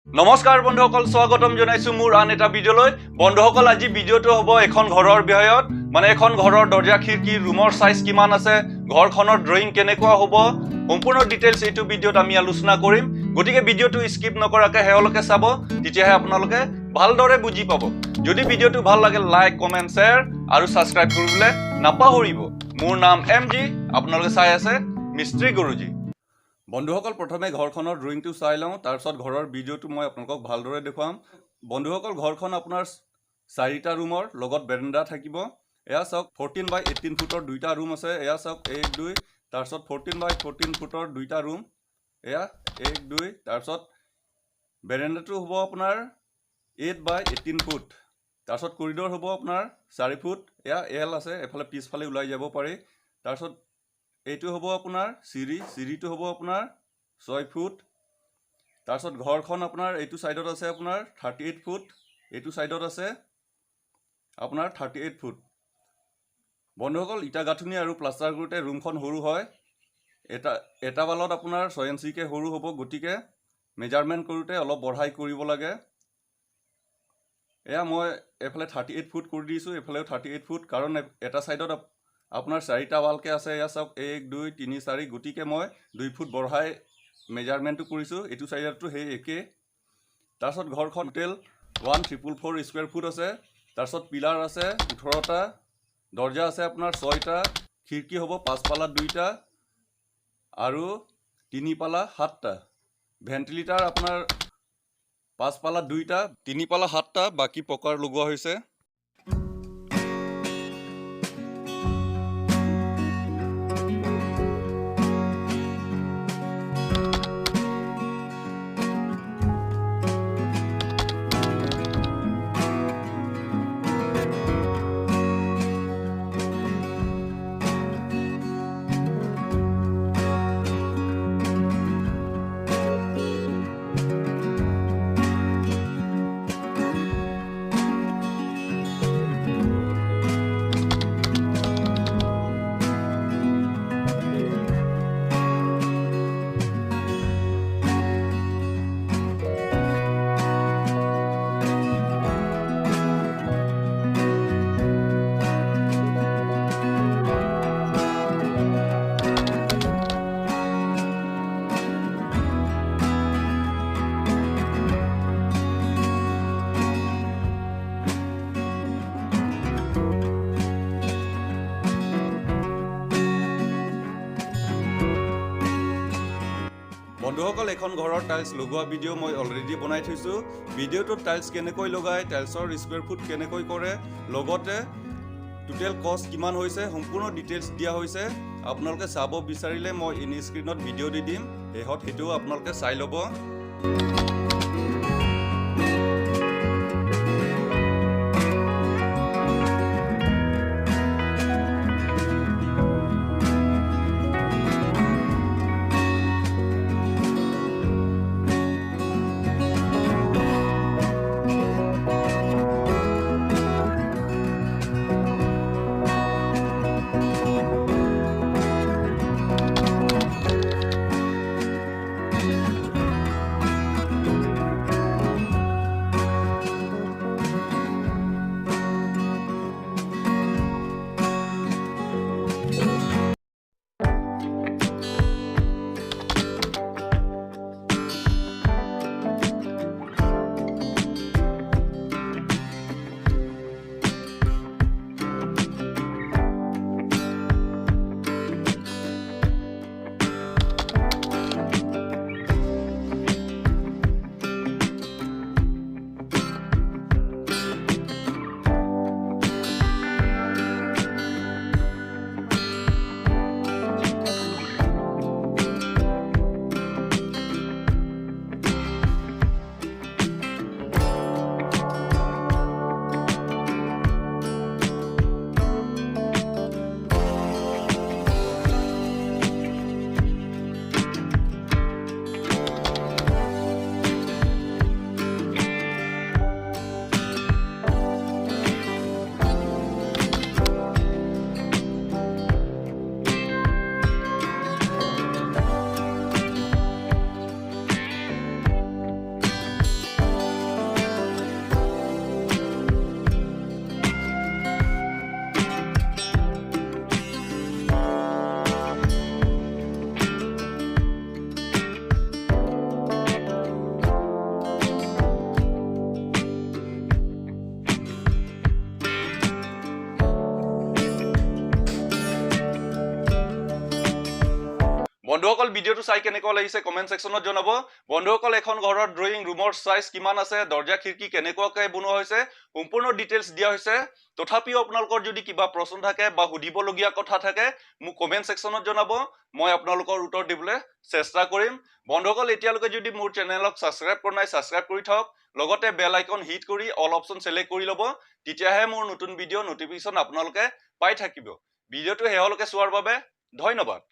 নমস্কাৰ বন্ধুসকল স্বাগতম জনাইছো মোৰ আন এটা ভিডিঅলৈ বন্ধুসকল আজি ভিডিঅটো হ'ব এখন ঘৰৰ বিষয়ত মানে এখন ঘৰৰ দৰ্জা খিৰকি ৰুমৰ সাইজ কিমান আছে ঘৰখনৰ ড্ৰয়িং কেনেকুৱা হ'ব সম্পূৰ্ণ ডিটেইলছ এইটো ভিডিঅত আমি আলোচনা কৰিম গতিকে ভিডিঅটো স্কিপ নকৰাকৈ হেয়লকে চাব তেতিয়াহে আপোনালোকে ভালদৰে বুজি পাব যদি ভিডিঅটো ভাল লাগে লাইক কমেন্ট শেয়াৰ আৰু সাবস্ক্ৰাইব কৰিবলৈ নাপাহৰিব মোৰ নাম এমজি আপোনালোকে চাই আছে মিস্ত্ৰী গুৰুজি বন্ধুসকল প্ৰথমে ঘৰখনৰ ড্ৰয়িংটো চাই লওঁ তাৰপিছত ঘৰৰ ভিডিঅটো মই আপোনালোকক ভালদৰে দেখুৱাম বন্ধুসকল ঘৰখন আপোনাৰ 4টা ৰুমৰ লগত বেৰেণ্ডা থাকিব এয়া চাওক 14 বাই 18 ফুটৰ দুইটা ৰুম আছে এয়া চাওক 1 2 তাৰপিছত 14 বাই 14 ফুটৰ দুইটা ৰুম এয়া 1 2 তাৰপিছত বেৰেণ্ডাটো হ'ব আপোনাৰ 8 বাই 18 ফুট তাৰপিছত কৰিডৰ হ'ব আপোনাৰ 4 ফুট এয়া এল আছে এফালে পিছফালে ওলাই যাব পাৰি তাৰপিছত এইটো হ'ব আপোনাৰ সিৰিটো হ'ব আপোনাৰ 6 ফুট তাৰপিছত ঘৰখন আপোনাৰ এইটো সাইডত আছে আপোনাৰ 38 ফুট এইটো সাইডত আছে আপোনাৰ 38 ফুট বন্ধুসকল ইটা গাঁথনি আৰু প্লাষ্টাৰ কৰোঁতে ৰুমখন সৰু হয় এটা বালত আপোনাৰ 6 ইঞ্চিকে সৰু হ'ব গতিকে মেজাৰমেণ্ট কৰোঁতে অলপ বঢ়াই কৰিব লাগে এয়া মই এফালে 38 ফুট কৰি দিছোঁ এফালেও 38 ফুট কাৰণ এটা সাইডত আপোনাৰ 4টা ৱালকে আছে এয়া চাওক 1 2 3 4 গতিকে মই 2 ফুট বঢ়াই মেজাৰমেণ্টটো কৰিছোঁ এইটো সাইডতো সেই একে তাৰপিছত ঘৰখন টোটেল 1444 স্কয়াৰ ফুট আছে তাৰপিছত পিলাৰ আছে 18টা দৰ্জা আছে আপোনাৰ 6টা খিৰকি হ'ব 5 পালা 2টা আৰু 3 পালা 7টা ভেন্টিলেটৰ আপোনাৰ 5 পালা 2টা 3 পালা 7টা বাকি পকাৰ লগোৱা হৈছে বন্ধুসকল এখন ঘৰৰ টাইলছ লগোৱা ভিডিঅ' মই অলৰেডি বনাই থৈছোঁ ভিডিঅ'টোত টাইলছ কেনেকৈ লগায় টাইলছৰ স্কয়াৰ ফুট কেনেকৈ কৰে লগতে টোটেল কষ্ট কিমান হৈছে সম্পূৰ্ণ ডিটেইলছ দিয়া হৈছে আপোনালোকে চাব বিচাৰিলে মই ইন স্ক্ৰীনত ভিডিঅ' দি দিম শেষত সেইটোও আপোনালোকে চাই ল'ব বন্ধুসকল ভিডিওটো চাই কেনেকুৱা লাগিছে কমেন্ট সেকশনত জনাব বন্ধুসকল এখন ঘৰৰ ড্ৰয়িং ৰুমৰ সাইজ কিমান আছে দৰ্জা খিৰকি কেনেকুৱাকৈ বনোৱা হৈছে সম্পূৰ্ণ ডিটেইলছ দিয়া হৈছে তথাপিও আপোনালোকৰ যদি কিবা প্ৰশ্ন থাকে বা সুধিবলগীয়া কথা থাকে মোক কমেন্ট সেকশনত জনাব মই আপোনালোকৰ উত্তৰ দিবলৈ চেষ্টা কৰিম বন্ধুসকল এতিয়ালৈকে যদি মোৰ চেনেলক সাবস্ক্ৰাইব কৰা নাই সাবস্ক্ৰাইব কৰি থাকক লগতে বেল আইকন হিট কৰি অল অপচন সিলেক্ট কৰি ল'ব তেতিয়াহে মোৰ নতুন ভিডিও নটিফিকেশন আপোনালোকে পাই থাকিব ভিডিওটো হেহলকে চোৱাৰ বাবে ধন্যবাদ